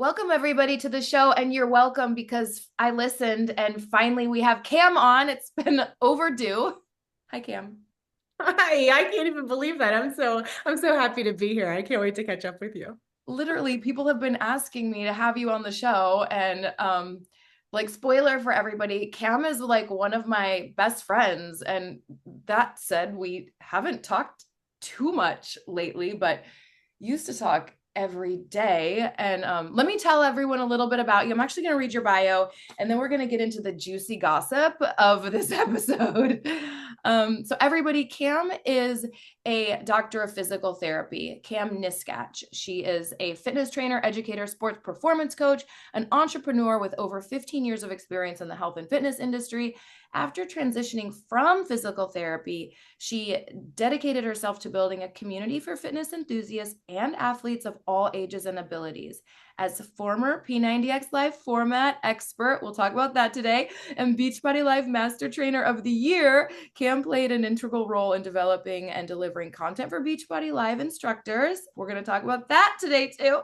Welcome everybody to the show, and you're welcome because I listened and finally we have Cam on. It's been overdue. Hi, Cam. Hi, I can't even believe that. I'm so happy to be here. I can't wait to catch up with you. Literally, people have been asking me to have you on the show, and like spoiler for everybody, Cam is like one of my best friends, and that said, we haven't talked too much lately, but used to talk every day. And let me tell everyone a little bit about you. I'm actually going to read your bio and then we're going to get into the juicy gossip of this episode. So, everybody, Cam is a doctor of physical therapy, Cam Niskach. She is a fitness trainer, educator, sports performance coach, an entrepreneur with over 15 years of experience in the health and fitness industry. After transitioning from physical therapy, she dedicated herself to building a community for fitness enthusiasts and athletes of all ages and abilities. As a former P90X Live format expert, we'll talk about that today, and Beachbody Live Master Trainer of the Year, Cam played an integral role in developing and delivering content for Beachbody Live instructors. We're going to talk about that today too.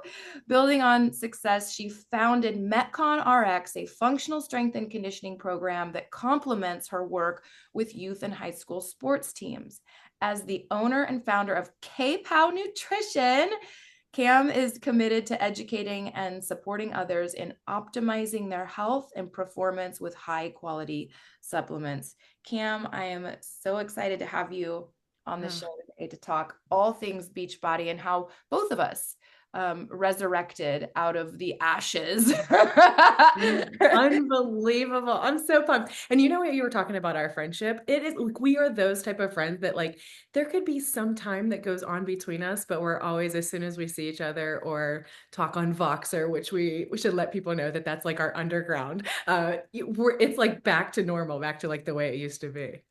Building on success, she founded Metcon RX, a functional strength and conditioning program that complements her work with youth and high school sports teams. As the owner and founder of K-Pow Nutrition, Cam is committed to educating and supporting others in optimizing their health and performance with high quality supplements. Cam, I am so excited to have you on the Oh, show today to talk all things Beachbody and how both of us resurrected out of the ashes. unbelievable. I'm so pumped. And you know what you were talking about our friendship? It is like we are those type of friends that like there could be some time that goes on between us, but we're always as soon as we see each other or talk on Voxer, which we should let people know that that's like our underground. It's like back to normal, back to like the way it used to be.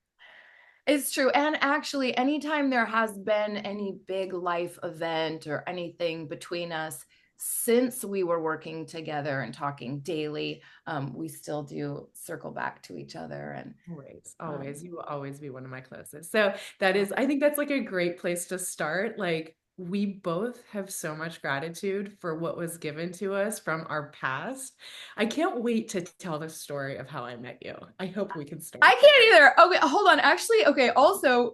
It's true. And actually, anytime there has been any big life event or anything between us since we were working together and talking daily, we still do circle back to each other. And Always, um, always. You will always be one of my closest. So I think that's like a great place to start. Like, we both have so much gratitude for what was given to us from our past. I can't wait to tell the story of how I met you. I hope we can I start there. can't either. Okay, hold on. Actually, okay. Also,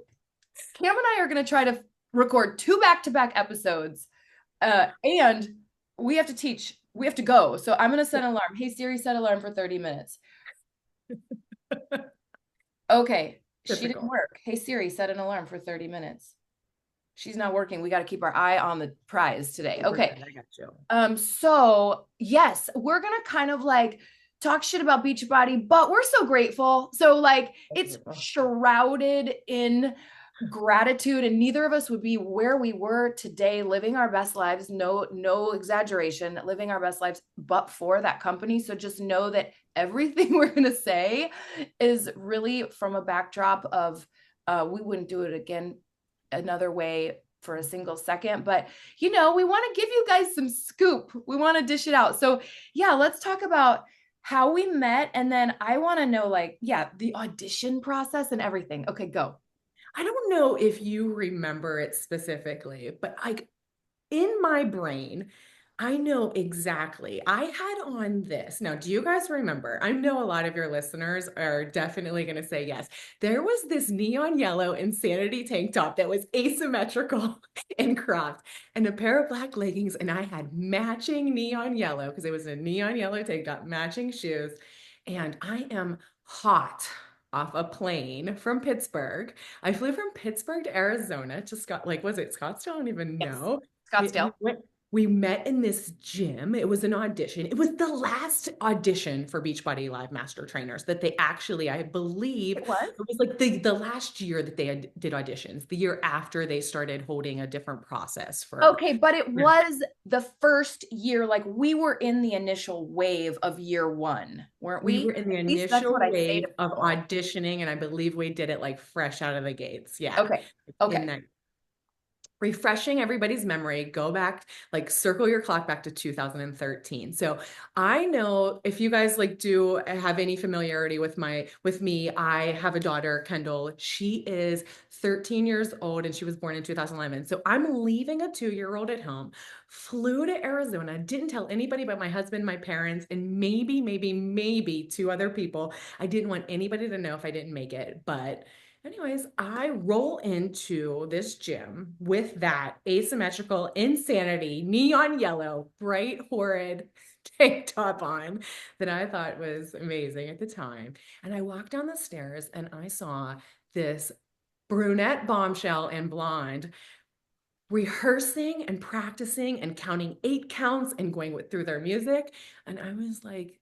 Cam and I are going to try to record two back-to-back episodes, and we have to teach. We have to go. So I'm going to set an alarm. Hey Siri, set alarm for 30 minutes. Okay, she didn't Typical. work. Hey Siri, set an alarm for 30 minutes. She's not working. We got to keep our eye on the prize today. We're Okay. good. I got you. So yes, we're gonna kind of like talk shit about Beachbody, but we're so grateful. So like it's Wonderful. shrouded in gratitude, and neither of us would be where we were today, living our best lives. No exaggeration, living our best lives, but for that company. So just know that everything we're gonna say is really from a backdrop of we wouldn't do it again another way for a single second, but we want to give you guys some scoop. We want to dish it out. So yeah, let's talk about how we met, and then I want to know, like, yeah, the audition process and everything. Okay, go. I don't know if you remember it specifically, but like in my brain, I know exactly. I had on this. Now, do you guys remember? I know a lot of your listeners are definitely going to say yes. There was this neon yellow Insanity tank top that was asymmetrical and cropped, and a pair of black leggings, and I had matching neon yellow because it was a neon yellow tank top, matching shoes, and I am hot off a plane from Pittsburgh. I flew from Pittsburgh to Arizona to like, was it Scottsdale? I don't even Yes. know. We Scottsdale. went, we met in this gym. It was an audition. It was the last audition for Beachbody Live Master Trainers that they actually, I believe, It was. it was like the last year that they did auditions, the year after they started holding a different process for. Okay, but it was the first year, like we were in the initial wave of year one, weren't We we? were in the At least that's what initial I say to wave of people. auditioning, and I believe we did it like fresh out of the gates. Yeah. Okay. In Okay. that refreshing everybody's memory, go back, like circle your clock back to 2013. So I know if you guys like do have any familiarity with me, I have a daughter, Kendall. She is 13 years old and she was born in 2011. So I'm leaving a 2-year-old at home, flew to Arizona, didn't tell anybody but my husband, my parents, and maybe two other people. I didn't want anybody to know if I didn't make it, but anyways, I roll into this gym with that asymmetrical insanity, neon yellow, bright, horrid tank top on that I thought was amazing at the time. And I walked down the stairs and I saw this brunette bombshell and blonde rehearsing and practicing and counting 8 counts and going through their music. And I was like,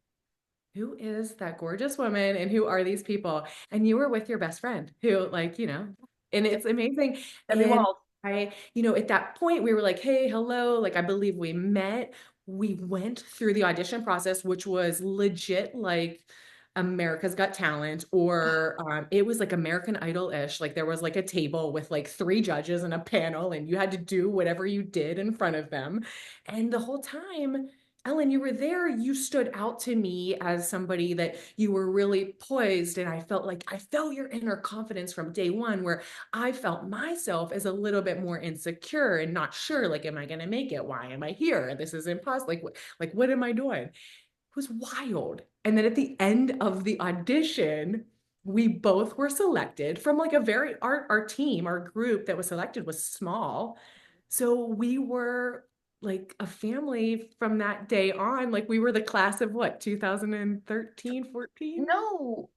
who is that gorgeous woman and who are these people? And you were with your best friend who, like, and it's amazing. Debbie And Wald. at that point, we were like, hey, hello. Like, I believe we met. We went through the audition process, which was legit like America's Got Talent, or it was like American Idol-ish. Like, there was like a table with like 3 judges and a panel, and you had to do whatever you did in front of them. And the whole time, Ellen, you were there, you stood out to me as somebody that you were really poised. And I felt your inner confidence from day one, where I felt myself as a little bit more insecure and not sure, like, am I going to make it? Why am I here? This is impossible. What am I doing? It was wild. And then at the end of the audition, we both were selected from like our team, our group that was selected was small. So we were like a family from that day on. Like we were the class of what, 2013, 14? No,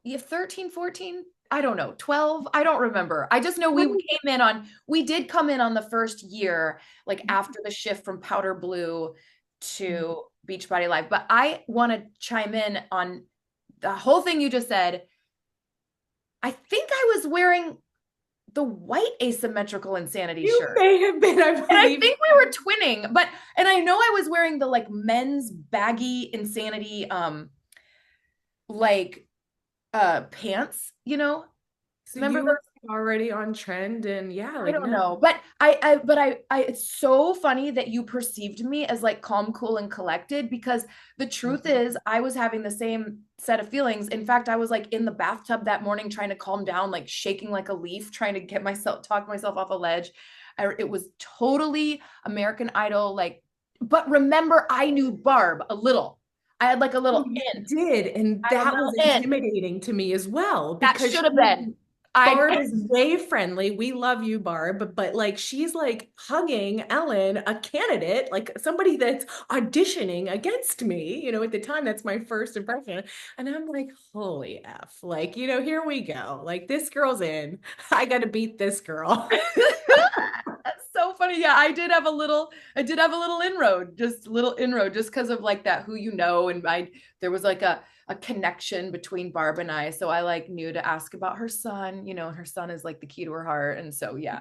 yeah, 13, 14. I don't know, 12. I don't remember. I just know we did come in on the first year, like after the shift from Powder Blue to Beachbody Live. But I want to chime in on the whole thing you just said. I think I was wearing the white asymmetrical insanity You shirt. may have been, I And I believe. think we were twinning, and I know I was wearing the like men's baggy insanity like pants, So remember you those? were already on trend, and yeah, I like don't no. know, but I it's so funny that you perceived me as like calm, cool, and collected, because the truth is I was having the same set of feelings. In fact, I was like in the bathtub that morning trying to calm down, like shaking like a leaf, trying to talk myself off a ledge. It was totally American Idol, like, but remember, I knew Barb a little. I had like a Oh, little you in. did, and I had a that little was in. intimidating to me as well That because should have been. I Barb is way friendly. We love you, Barb, but like she's like hugging Ellen, a candidate, like somebody that's auditioning against me. At the time, that's my first impression, and I'm like, holy F, like here we go. Like this girl's in. I got to beat this girl. That's so funny. Yeah, I did have a little inroad, just a little inroad, just because of like that who you know. And there was like a connection between Barb and I. So I like knew to ask about her son, and her son is like the key to her heart. And so yeah.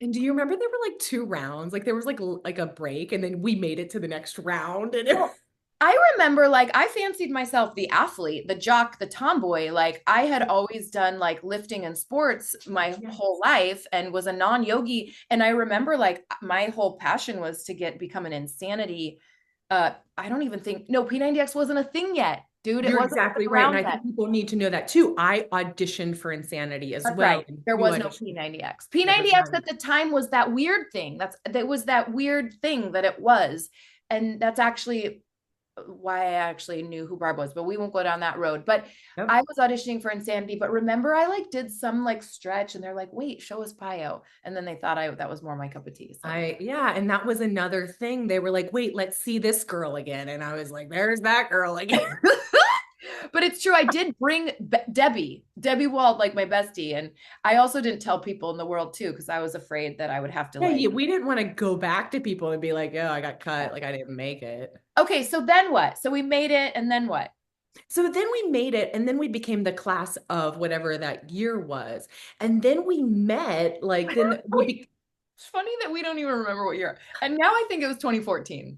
And do you remember there were like 2 rounds? Like there was like a break, and then we made it to the next round, and Well, I remember like I fancied myself the athlete, the jock, the tomboy. Like I had always done like lifting and sports my yeah. whole life and was a non-yogi. And I remember like my whole passion was to become an insanity. I don't even think no P90X wasn't a thing yet, dude. It You're wasn't exactly right. And around I yet. think people need to know that too. I auditioned for Insanity as That's well. right. And There you was no auditioned. P90X. There was P90X none. at the time was that weird thing. That was that weird thing that it was. And that's actually why I actually knew who Barb was, but we won't go down that road. But I Yep. was auditioning for Insanity, but remember I like did some like stretch and they're like, wait, show us Pio. And then they thought that was more my cup of tea. So Yeah, and that was another thing. They were like, wait, let's see this girl again. And I was like, there's that girl again. but it's true. I did bring Debbie Wald, like my bestie. And I also didn't tell people in the world too, because I was afraid that I would have to Yeah, like, we didn't want to go back to people and be like, oh, I got cut, like I didn't make it. okay, so then what? So we made it and then what? So then we made it, and then we became the class of whatever that year was. And then we met, like, then we It's funny that we don't even remember what year. And now I think it was 2014.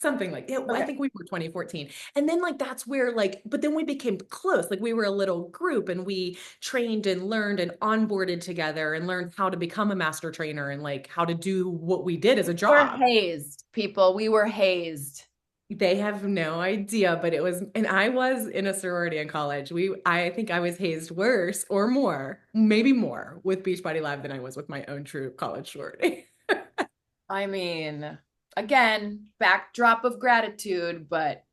Something like, yeah, I Okay. think we were 2014. And then like that's where like, but then we became close. Like we were a little group and we trained and learned and onboarded together and learned how to become a master trainer and like how to do what we did as a We're job. hazed, people. We were hazed. They have no idea, but it was, and I was in a sorority in college. I think I was hazed worse or more, maybe more with Beachbody Live than I was with my own true college sorority. I mean, again, backdrop of gratitude, but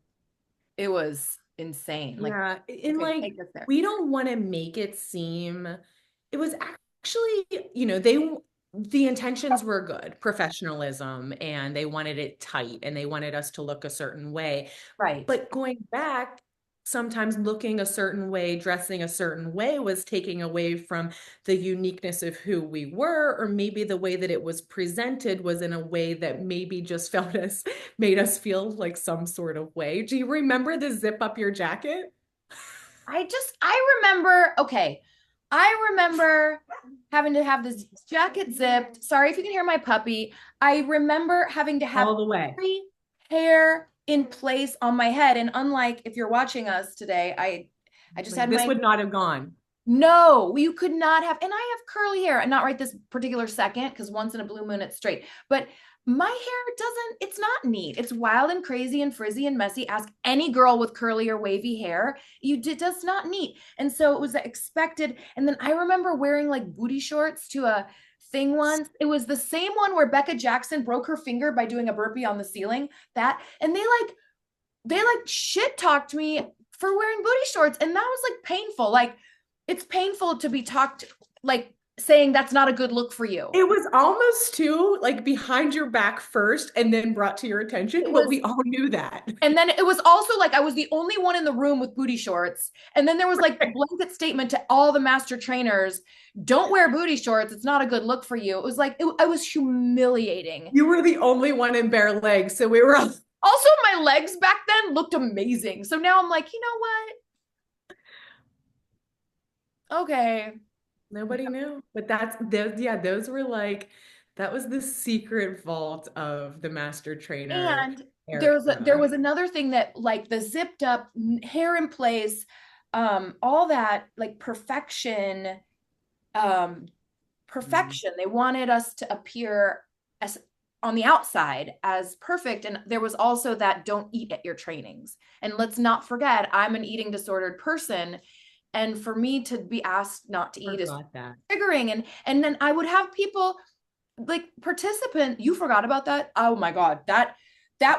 it was insane. Like, Yeah, and okay, like take us there. we don't want to make it seem it was actually, the intentions were good, professionalism, and they wanted it tight and they wanted us to look a certain way. Right. But going back, sometimes looking a certain way, dressing a certain way was taking away from the uniqueness of who we were, or maybe the way that it was presented was in a way that maybe just felt us made us feel like some sort of way. Do you remember the zip up your jacket? I remember, okay, I remember having to have this jacket zipped. Sorry if you can hear my puppy. I remember having to have All the way. every hair in place on my head. And unlike if you're watching us today, I just Like had this my would not have gone. no, you could not have, and I have curly hair, and not right this particular second, because once in a blue moon it's straight. But my hair doesn't, it's not neat. It's wild and crazy and frizzy and messy. Ask any girl with curly or wavy hair. It does not neat. And so it was expected. And then I remember wearing like booty shorts to a thing once. It was the same one where Becca Jackson broke her finger by doing a burpee on the ceiling. That, and they like shit talked me for wearing booty shorts. And that was like painful. Like, it's painful to be talked like saying that's not a good look for you. It was almost too like behind your back first and then brought to your It attention, but was, we all knew that. and then it was also like I was the only one in the room with booty shorts. And then there was like the blanket statement to all the master trainers, don't wear booty shorts. It's not a good look for you. It was like, I was humiliating. You were the only one in bare legs, so we were all Also, my legs back then looked amazing. So now I'm like, you know what? Okay. nobody knew. But that's those, yeah, those were like that was the secret vault of the master trainer And there era. was another thing that like the zipped up hair in place, all that like um, Mm. perfection. They wanted us to appear as on the outside as perfect. And there was also that don't eat at your trainings. And let's not forget, I'm an eating disordered person. And for me to be asked not to eat is Forgot that. triggering. And then I would have people like participant, you forgot about that? Oh my God. That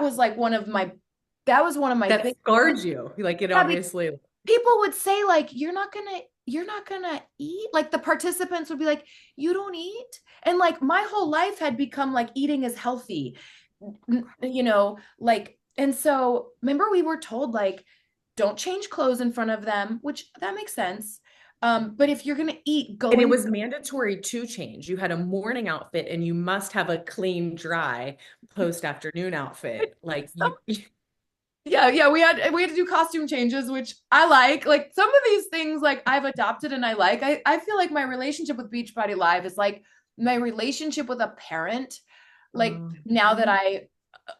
was like one of my That big, scarred you. Like it yeah, obviously. people would say like you're not gonna eat, like the participants would be like you don't eat, and like my whole life had become like eating is healthy, like, and so remember we were told like don't change clothes in front of them, which that makes sense, but if you're gonna eat, go And it in. was mandatory to change. You had a morning outfit and you must have a clean, dry post-afternoon outfit. Like you, Yeah, we had to do costume changes, which I like some of these things like I've adopted and I feel like my relationship with Beachbody Live is like my relationship with a parent. Like now that Mhm. I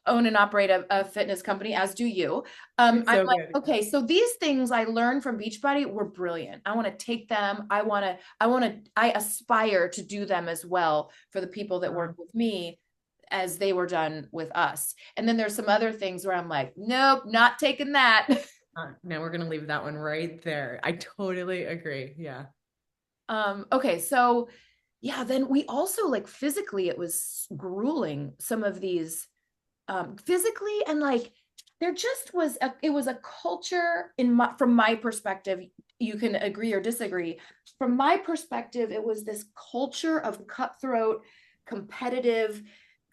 own and operate a fitness company, as do you, It's I'm so like, good. okay, so these things I learned from Beachbody were brilliant. I want to take them. I aspire to do them as well for the people that Uh, work with me as they were done with us. And then there's some other things where I'm like, nope, not taking that. now we're gonna leave that one right there. I totally agree. Yeah. Okay, so yeah, then we also like physically, it was grueling, some of these physically, and like there just was it was a culture from my perspective. You can agree or disagree. From my perspective, it was this culture of cutthroat, competitive.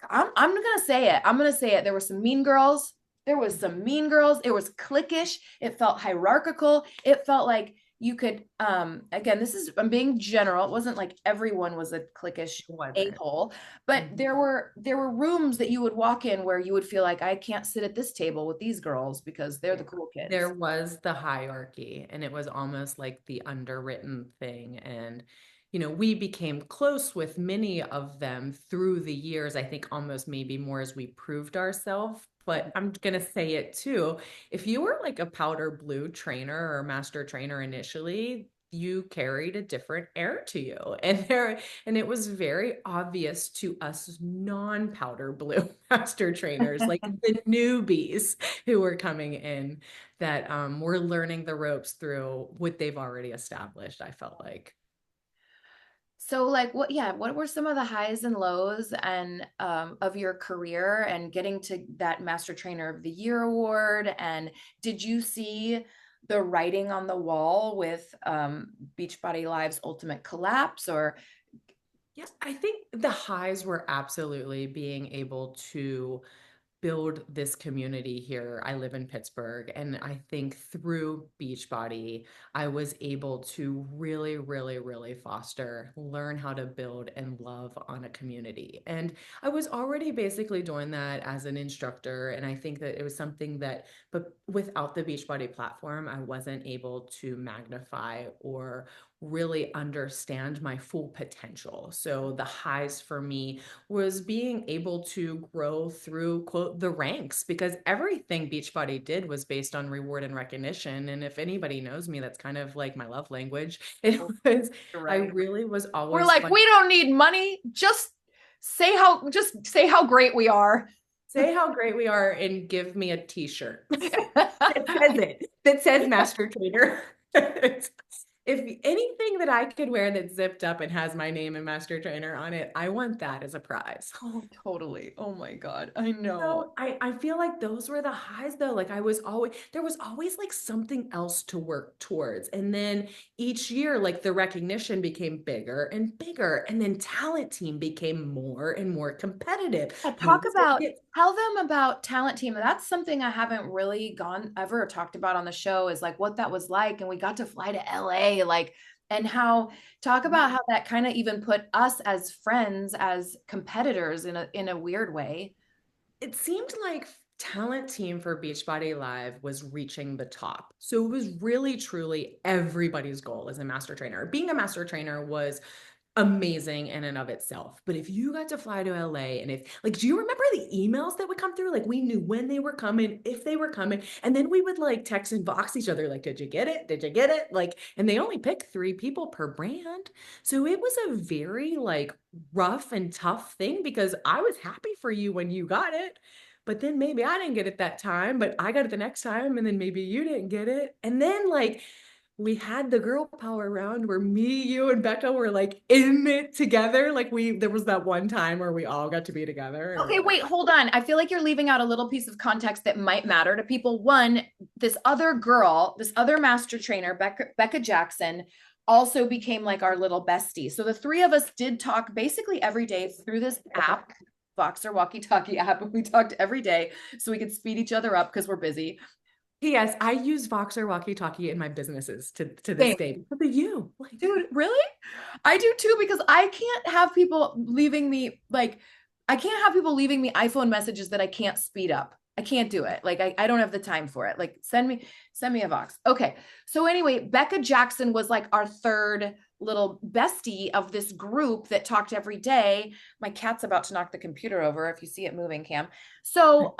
I'm gonna say it. I'm gonna say it. There were some mean girls. There was some mean girls. It was cliquish. It felt hierarchical. It felt like you could again, this is, I'm being general. It wasn't like everyone was a cliquish Was it? a-hole, but Mhm. there were rooms that you would walk in where you would feel like I can't sit at this table with these girls because they're Yeah. the cool kids. There was the hierarchy, and it was almost like the underwritten thing. And we became close with many of them through the years. I think almost maybe more as we proved ourselves. But I'm going to say it too. If you were like a powder blue trainer or master trainer initially, you carried a different air to you. And it was very obvious to us non-powder blue master trainers, like the newbies who were coming in that were learning the ropes through what they've already established, I felt like. So like what were some of the highs and lows and of your career and getting to that Master Trainer of the Year award? And did you see the writing on the wall with Beachbody Live's Ultimate Collapse or Yes, I think the highs were absolutely being able to build this community here. I live in Pittsburgh, and I think through Beachbody, I was able to really, really, really foster, learn how to build and love on a community. And I was already basically doing that as an instructor. And I think that it was something that, but without the Beachbody platform, I wasn't able to magnify or really understand my full potential. So the highs for me was being able to grow through quote the ranks because everything Beachbody did was based on reward and recognition. And if anybody knows me, that's kind of like my love language. It was, I right? really was We're always like, fun. we don't need money. Just say how great we are. Say how great we are and give me a t-shirt that says it, that says Master Trainer. If anything that I could wear that's zipped up and has my name and Master Trainer on it, I want that as a prize. Oh, totally. Oh my God. I know. So I feel like those were the highs though. Like I was always, there was always like something else to work towards. And then each year, like the recognition became bigger and bigger. And then talent team became more and more competitive. Talk Who's gonna about get tell them about talent team. That's something I haven't really gone ever talked about on the show is like what that was like. And we got to fly to LA, like, and how talk about how that kind of even put us as friends, as competitors in a weird way. it seemed like talent team for Beachbody Live was reaching the top. So it was really truly everybody's goal as a master trainer. Being a master trainer was amazing in and of itself. But if you got to fly to LA and if like do you remember the emails that would come through? Like we knew when they were coming, if they were coming, and then we would like text and box each other like did you get it? Did you get it? Like and they only pick 3 people per brand. So it was a very like rough and tough thing because I was happy for you when you got it. But then maybe I didn't get it that time, but I got it the next time and then maybe you didn't get it. And then like we had the girl power round where me, you, and Becca were like in it together. Like there was that one time where we all got to be together and we Okay, were like, wait, hold on. I feel like you're leaving out a little piece of context that might matter to people. One, this other girl, this other master trainer, Becca Jackson, also became like our little bestie. So the three of us did talk basically every day through this app, Voxer Walkie Talkie app. We talked every day so we could speed each other up because we're busy. yes, I use Voxer walkie talkie in my businesses to this Same. day because of you. Like, Dude, really? I do too because I can't have people leaving me like I can't have people leaving me iPhone messages that I can't speed up. I can't do it. Like I don't have the time for it. Like send me a Vox. Okay. So anyway, Becca Jackson was like our third little bestie of this group that talked every day. My cat's about to knock the computer over if you see it moving, Cam. So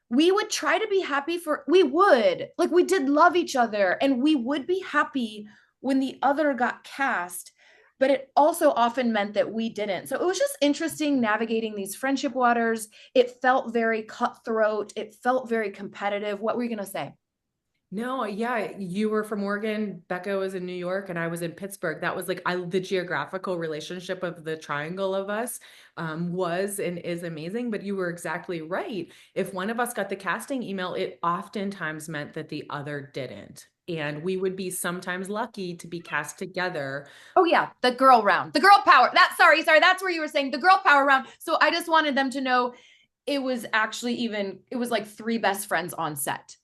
we would try to be happy for we would like we did love each other and we would be happy when the other got cast, but it also often meant that we didn't. So it was just interesting navigating these friendship waters. It felt very cutthroat. It felt very competitive. What were you going to say? no, yeah, you were from Oregon, Becca was in New York, and I was in Pittsburgh. That was like the geographical relationship of the triangle of us was and is amazing. But you were exactly right. If one of us got the casting email, it oftentimes meant that the other didn't. And we would be sometimes lucky to be cast together. Oh yeah, the girl round, the girl power. Sorry, that's where you were saying the girl power round. So I just wanted them to know it was actually even it was like three best friends on set.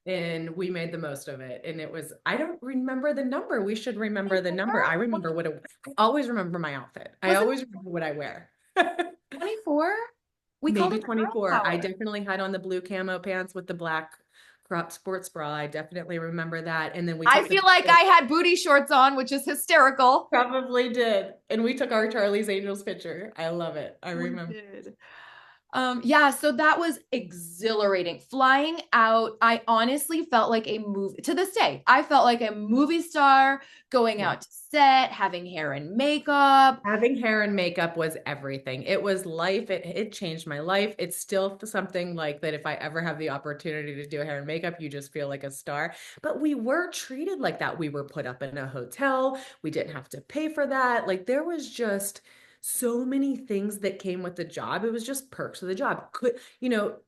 And we made the most of it. And it was, I don't remember the number. We should remember the number. I remember I always remember my outfit. I Was it always remember what I wear. 24? We called Maybe it the girl 24. I power. definitely had on the blue camo pants with the black crop sports bra. I definitely remember that. And then we I took the feel like I had booty shorts on, which is hysterical. probably did. And we took our Charlie's Angels picture. I love it. I We remember. did. Yeah, so that was exhilarating. Flying out, I honestly felt like a movie to this day. I felt like a movie star going Yeah. out to set, having hair and makeup. Having hair and makeup was everything. It was life. It changed my life. It's still something like that. If I ever have the opportunity to do hair and makeup, you just feel like a star. But we were treated like that. We were put up in a hotel. We didn't have to pay for that. Like there was just so many things that came with the job. It was just perks of the job.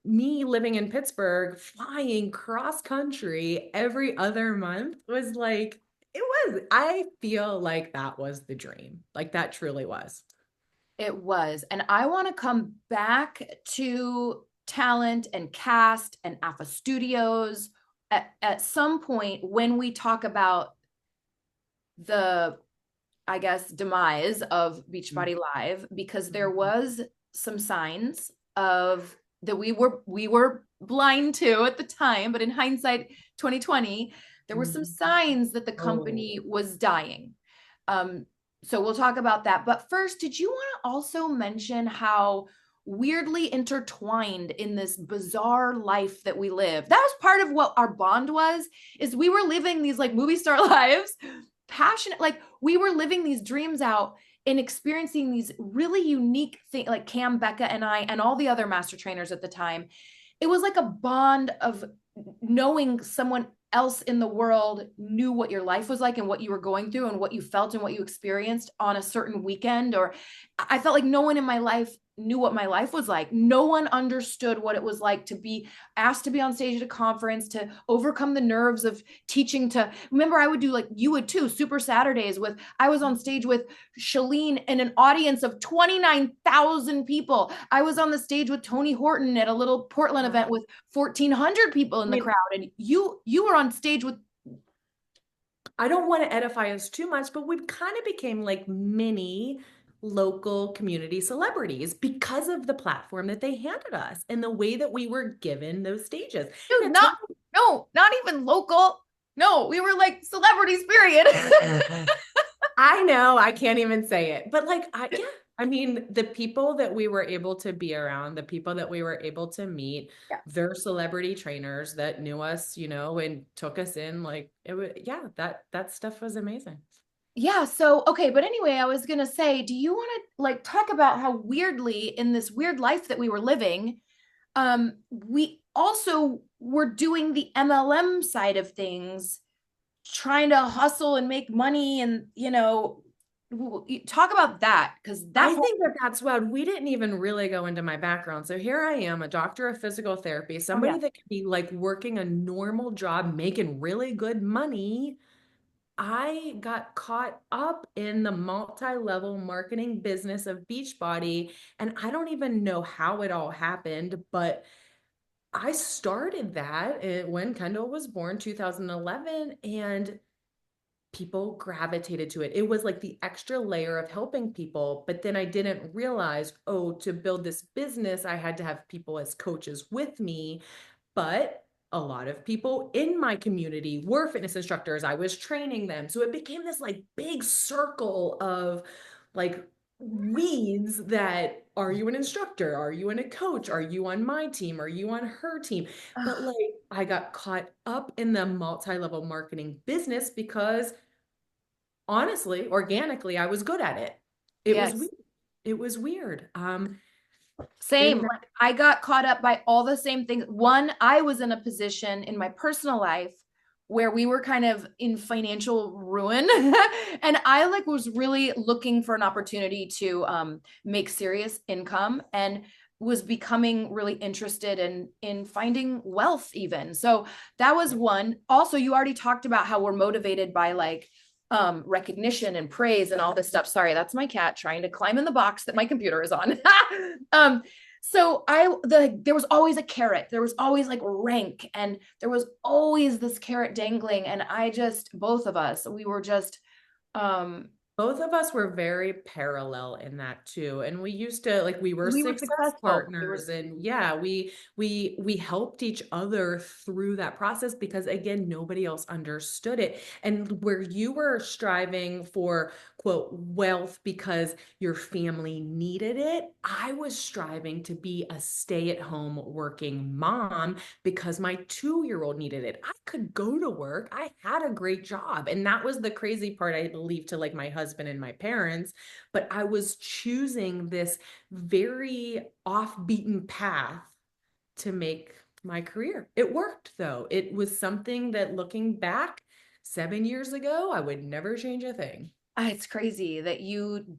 Me living in Pittsburgh, flying cross country every other month was like it was. I feel like that was the dream. Like that truly was. It was. And I want to come back to talent and cast and Alpha Studios at some point when we talk about the, I guess, demise of Mm. Beachbody Live, because there was some signs of that we were blind to at the time, but in hindsight, 2020, there were some Mhm. signs that the Oh, company was dying. Um, so we'll talk about that. But first, did you want to also mention how weirdly intertwined in this bizarre life that we live? That was part of what our bond was, is we were living these like movie star lives, passionate, like we were living these dreams out and experiencing these really unique things, like Cam, Becca, and I, and all the other master trainers at the time. It was like a bond of knowing someone else in the world knew what your life was like and what you were going through and what you felt and what you experienced on a certain weekend. Or I felt like no one in my life knew what my life was like. No one understood what it was like to be asked to be on stage at a conference, to overcome the nerves of teaching. To remember, I would do, like you would too, Super Saturdays with, I was on stage with Shalene in an audience of 29,000 people. I was on the stage with Tony Horton at a little Portland I event with 1,400 people in the mean, crowd. And you were on stage with, I don't want to edify us too much, but we kind of became like mini local community celebrities because of the platform that they handed us and the way that we were given those stages. dude, Yeah, not, no, not even local. No, we were like celebrities, period. I know, I can't even say it, but yeah, I mean, the people that we were able to be around, the people that we were able to meet, Yeah. they're celebrity trainers that knew us, and took us in. Like it was, yeah, that stuff was amazing. Yeah. So, okay. But anyway, I was going to say, do you want to like talk about how weirdly in this weird life that we were living, we also were doing the MLM side of things, trying to hustle and make money and, talk about that because that I whole, think that that's what we didn't even really go into my background. So here I am, a doctor of physical therapy, oh somebody yeah. that could be like working a normal job, making really good money. I got caught up in the multi-level marketing business of Beachbody, and I don't even know how it all happened, but I started that when Kendall was born, 2011, and people gravitated to it. It was like the extra layer of helping people. But then I didn't realize, oh, to build this business, I had to have people as coaches with me. But a lot of people in my community were fitness instructors. I was training them. So it became this like big circle of like weeds that are you an instructor? Are you a coach? Are you on my team? Are you on her team? But like I got caught up in the multi-level marketing business because honestly, organically, I was good at it. It was Yes. weird. It was weird. Same. And Like I got caught up by all the same things. One, I was in a position in my personal life where we were kind of in financial ruin and I like was really looking for an opportunity to make serious income and was becoming really interested in finding wealth even. So that was one. Also, you already talked about how we're motivated by like recognition and praise and all this stuff. Sorry, that's my cat trying to climb in the box that my computer is on. So there was always a carrot. There was always like rank, and there was always this carrot dangling. And I just, both of us, we were just Both of us were very parallel in that too. And we used to like we were We were success successful. There was partners and yeah, we helped each other through that process because again, nobody else understood it. And where you were striving for quote wealth because your family needed it, I was striving to be a stay-at-home working mom because my 2-year-old needed it. I could go to work. I had a great job. And that was the crazy part, I believe, to like my husband and my parents. But I was choosing this very off beaten path to make my career. It worked though. It was something that looking back 7 years ago, I would never change a thing. it's crazy that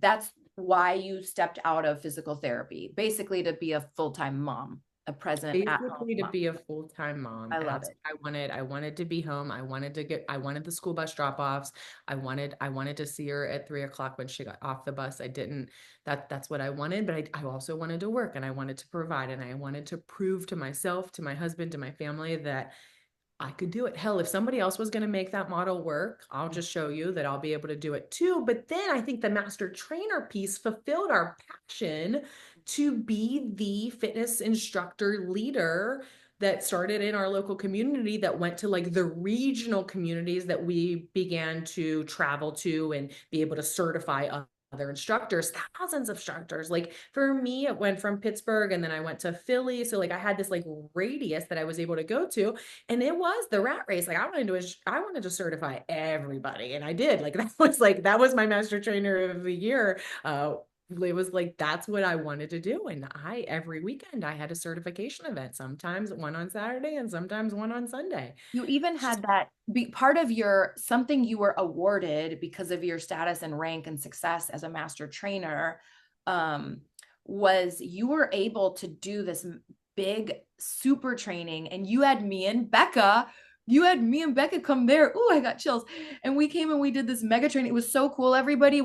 that's why you stepped out of physical therapy, basically to be a full-time mom, a present at home Basically to mom. be a full-time mom. I love That's it. what I wanted. I wanted to be home. I wanted the school bus drop-offs. I wanted to see her at 3 o'clock when she got off the bus. I didn't, that's what I wanted, but I also wanted to work and I wanted to provide and I wanted to prove to myself, to my husband, to my family that I could do it. Hell, if somebody else was going to make that model work, I'll just show you that I'll be able to do it too. But then I think the master trainer piece fulfilled our passion to be the fitness instructor leader that started in our local community that went to like the regional communities that we began to travel to and be able to certify other instructors, thousands of instructors. Like for me, it went from Pittsburgh and then I went to Philly. So like I had this like radius that I was able to go to. And it was the rat race. Like I wanted to certify everybody. And I did. That was my master trainer of the year. It was like that's what I wanted to do. And I every weekend I had a certification event, sometimes one on Saturday and sometimes one on Sunday. You even It's just had that be part of your something you were awarded because of your status and rank and success as a master trainer, um, was you were able to do this big super training, and you had me and Becca come there. Ooh, I got chills. And we came and we did this mega training. It was so cool, everybody.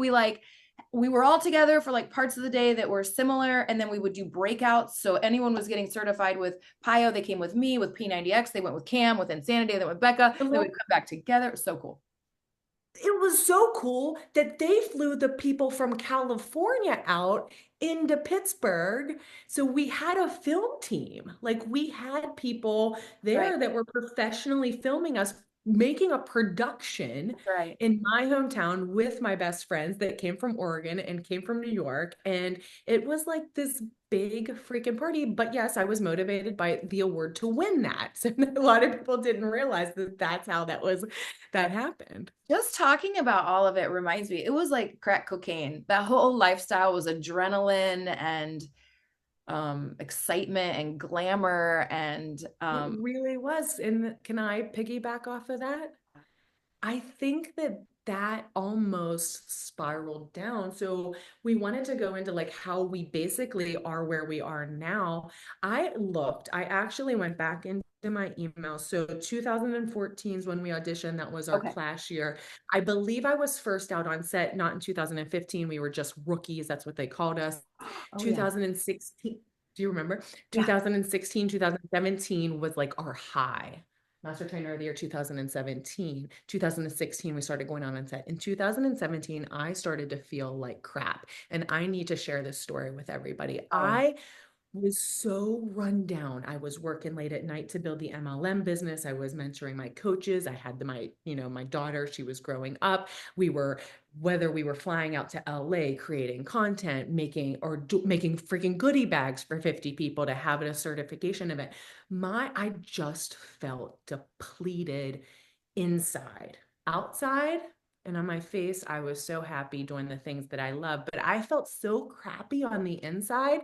We were all together for like parts of the day that were similar, and then we would do breakouts. So anyone was getting certified with Pio, they came with me. With P90X, they went with Cam. With Insanity, they went with Becca. Then we'd come back together. It was so cool. it was so cool that they flew the people from California out into Pittsburgh. So we had a film team. Like we had people Right. there that were professionally filming us, making a production That's right. in my hometown with my best friends that came from Oregon and came from New York. And it was like this big freaking party. But yes, I was motivated by the award to win that. So a lot of people didn't realize that that's how that happened. Just talking about all of it reminds me, it was like crack cocaine. That whole lifestyle was adrenaline and excitement and glamour and It really was. And can I piggyback off of that? I think that that almost spiraled down. So we wanted to go into like how we basically are where we are now. I actually went back into my email. So 2014 is when we auditioned. That was our okay. class year. I believe I was first out on set, not in 2015. We were just rookies. That's what they called us. Oh yeah. 2016. Do you remember? Yeah. 2016, 2017 was like our high. Master Trainer of the Year 2017. 2016, we started going on set. In 2017, I started to feel like crap. And I need to share this story with everybody. Oh, I was so run down. I was working late at night to build the MLM business. I was mentoring my coaches. I had my daughter, she was growing up. Whether we were flying out to LA, creating content, making freaking goodie bags for 50 people to have at a certification event. I just felt depleted inside. Outside and on my face, I was so happy doing the things that I love, but I felt so crappy on the inside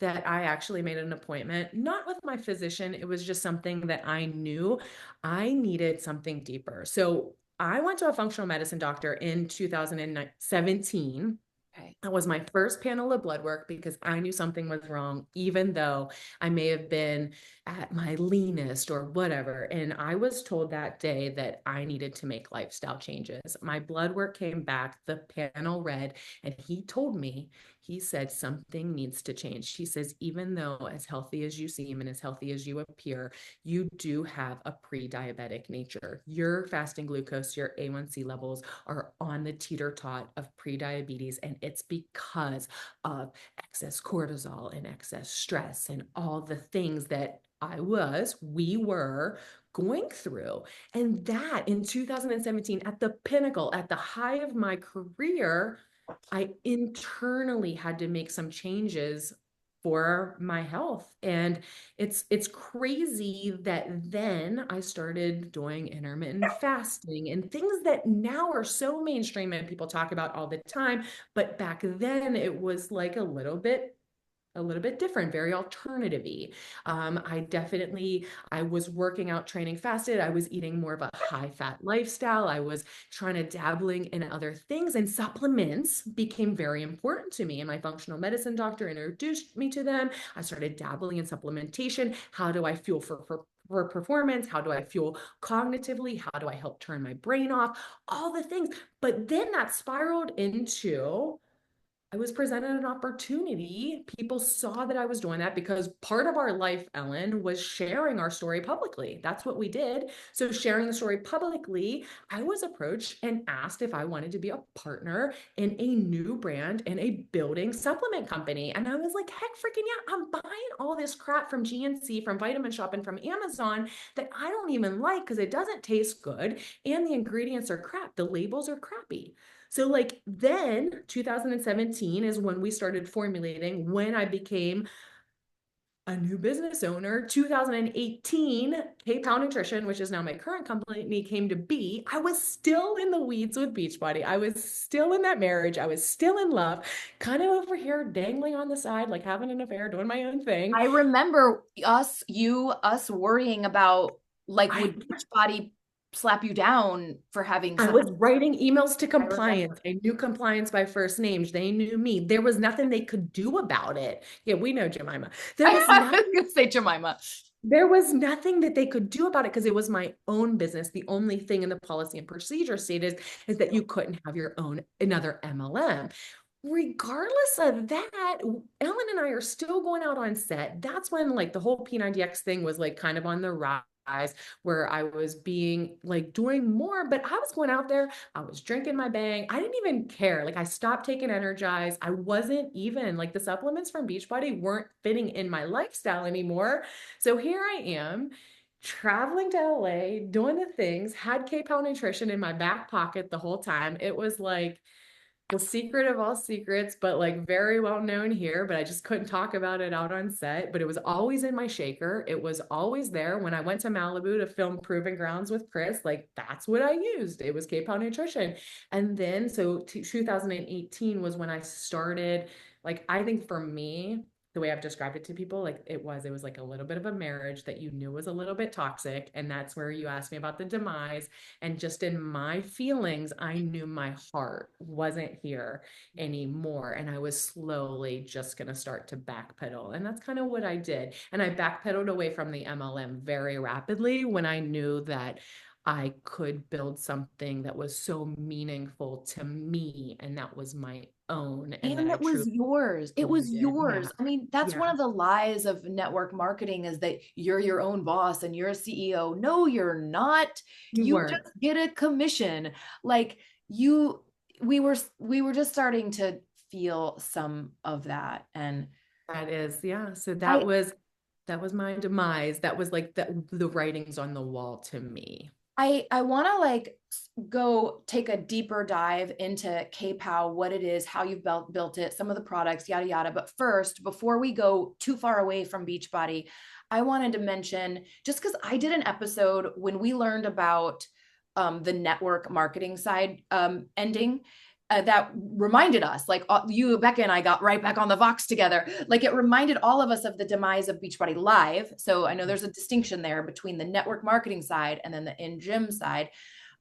that I actually made an appointment, not with my physician. It was just something that I knew I needed something deeper. So I went to a functional medicine doctor in 2017. okay. That was my first panel of blood work because I knew something was wrong, even though I may have been at my leanest or whatever. And I was told that day that I needed to make lifestyle changes. My blood work came back, the panel read, and he told me he said something needs to change. He says, even though as healthy as you seem and as healthy as you appear, you do have a pre-diabetic nature. Your fasting glucose, your A1C levels are on the teeter-tot of pre-diabetes, and it's because of excess cortisol and excess stress and all the things that we were going through. And that in 2017, at the pinnacle, at the high of my career, I internally had to make some changes for my health. And it's crazy that then I started doing intermittent fasting and things that now are so mainstream and people talk about all the time. But back then it was like a little bit different, very alternative-y. I was working out, training fasted. I was eating more of a high-fat lifestyle. I was trying to dabbling in other things, and supplements became very important to me. And my functional medicine doctor introduced me to them. I started dabbling in supplementation. How do I fuel for performance? How do I fuel cognitively? How do I help turn my brain off? All the things. But then that spiraled into I was presented an opportunity. People saw that I was doing that because part of our life, Ellen, was sharing our story publicly. That's what we did. So, sharing the story publicly, I was approached and asked if I wanted to be a partner in a new brand in a building supplement company. And I was like, heck freaking yeah, I'm buying all this crap from GNC, from Vitamin Shop, and from Amazon that I don't even like because it doesn't taste good and the ingredients are crap. The labels are crappy. So like then 2017 is when we started formulating when I became a new business owner. 2018, PayPal Nutrition, which is now my current company, came to be. I was still in the weeds with Beachbody. I was still in that marriage. I was still in love, kind of over here dangling on the side, like having an affair, doing my own thing. I remember us worrying about like, I would Beachbody slap you down for having I some? was writing emails to I remember. compliance. I knew compliance by first names. They knew me. There was nothing they could do about it. Yeah, we know Jemima. There I was was nothing gonna say Jemima. there was nothing that they could do about it because it was my own business. The only thing in the policy and procedure stated is that you couldn't have your own another MLM. Regardless of that, Ellen and I are still going out on set. That's when like the whole P90X thing was like kind of on the rise, where I was being like doing more, but I was going out there, I was drinking my bang. I didn't even care. Like I stopped taking Energize. I wasn't even like the supplements from Beachbody weren't fitting in my lifestyle anymore. So here I am traveling to LA, doing the things, had K-Pow Nutrition in my back pocket the whole time. It was like the secret of all secrets, but like very well known here, but I just couldn't talk about it out on set. But it was always in my shaker. It was always there. When I went to Malibu to film Proving Grounds with Chris, like that's what I used. It was K-Pow Nutrition. And then, so 2018 was when I started, like, I think for me, the way I've described it to people, like it was like a little bit of a marriage that you knew was a little bit toxic. And that's where you asked me about the demise. And just in my feelings, I knew my heart wasn't here anymore. And I was slowly just going to start to backpedal. And that's kind of what I did. And I backpedaled away from the MLM very rapidly when I knew that I could build something that was so meaningful to me. And that was my own. And that And I it was truly yours. It was owned it. Yeah. yours. I mean, that's one Yeah. of the lies of network marketing is that you're your own boss and you're a CEO. No, you're not. You You weren't. just get a commission. Like you we were just starting to feel some of that. And That is, yeah. So that I was my demise. That was like the writings on the wall to me. I want to like go take a deeper dive into KPOW, what it is, how you've built it, some of the products, yada yada. But first, before we go too far away from Beachbody, I wanted to mention just because I did an episode when we learned about the network marketing side ending. That reminded us, like you, Becca, and I got right back on the Vox together. Like it reminded all of us of the demise of Beachbody Live. So I know there's a distinction there between the network marketing side and then the in-gym side.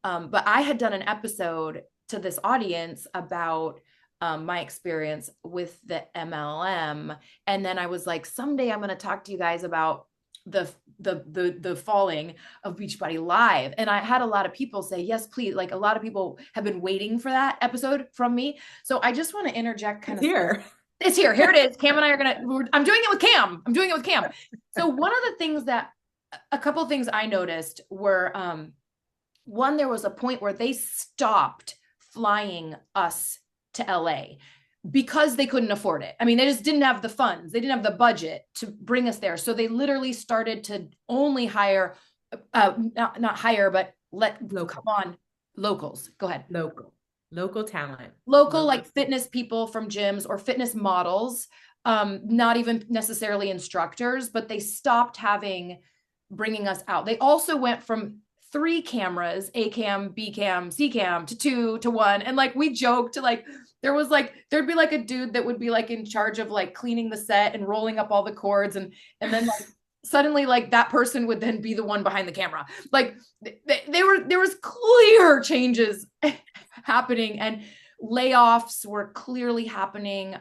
But I had done an episode to this audience about my experience with the MLM, and then I was like, someday I'm going to talk to you guys about the falling of Beachbody Live. And I had a lot of people say, yes, please. Like a lot of people have been waiting for that episode from me. So I just want to interject kind It's of here. It's here. Here it is. Cam and I are I'm doing it with Cam. I'm doing it with Cam. So one of the things that a couple of things I noticed were one, there was a point where they stopped flying us to LA because they couldn't afford it. I mean, they just didn't have the funds. They didn't have the budget to bring us there. So they literally started to only hire, not hire, but come Local, on, locals. Go ahead. local talent, Local, local. like fitness people from gyms or fitness models, not even necessarily instructors, but they stopped bringing us out. They also went from 3 cameras, A cam, B cam, C cam, to 2 to 1. And like we joked, like there'd be like a dude that would be like in charge of like cleaning the set and rolling up all the cords, and then like suddenly like that person would then be the one behind the camera. Like there was clear changes happening, and layoffs were clearly happening.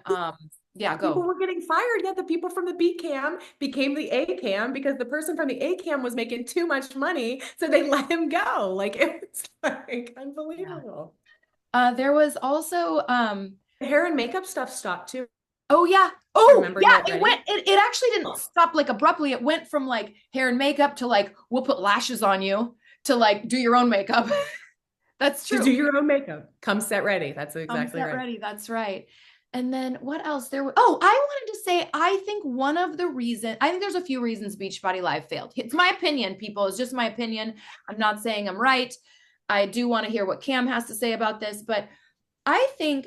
Yeah, People go. were getting fired, yet the people from the B cam became the A cam because the person from the A cam was making too much money, so they let him go. Like it was like Yeah. unbelievable. There was also The hair and makeup stuff stopped too. oh yeah. I Oh remember yeah, get ready. it actually didn't stop like abruptly. It went from like hair and makeup to like we'll put lashes on you to like do your own makeup. That's To true. do your own makeup. Come set ready. That's exactly Set right. ready. That's right. And then what else there was? Oh, I wanted to say, I think one of the reasons, I think there's a few reasons Beachbody Live failed. It's my opinion, people. It's just my opinion. I'm not saying I'm right. I do want to hear what Cam has to say about this, but I think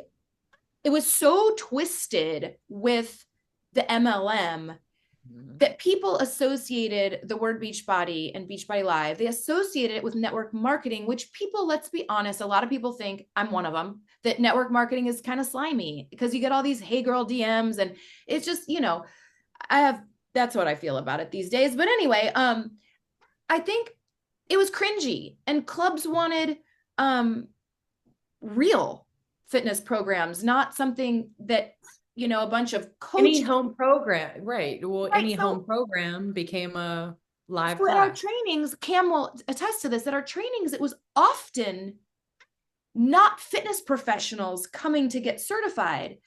it was so twisted with the MLM Mhm. that people associated the word Beachbody and Beachbody Live. They associated it with network marketing, which people, let's be honest, a lot of people think, I'm one of them, that network marketing is kind of slimy because you get all these hey girl DMs, and it's just, I have that's what I feel about it these days. But anyway, I think it was cringy, and clubs wanted um real fitness programs, not something that, a bunch of Any coaches. home program, right? Well, Right. any home program became a live So at our class. trainings, Cam will attest to this, at our trainings, it was often not fitness professionals coming to get certified.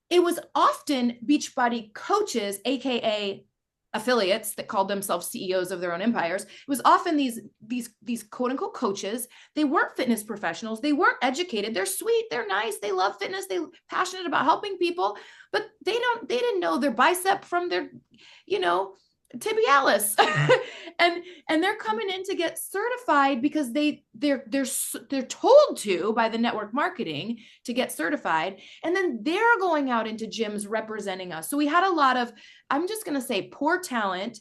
It was often Beachbody coaches, aka affiliates that called themselves CEOs of their own empires. It was often these quote unquote coaches. They weren't fitness professionals. They weren't educated. They're sweet. They're nice. They love fitness. They're passionate about helping people, but they didn't know their bicep from their, you know, tibialis. and they're coming in to get certified because they're told to by the network marketing to get certified, and then they're going out into gyms representing us. So we had a lot of, I'm just going to say, poor talent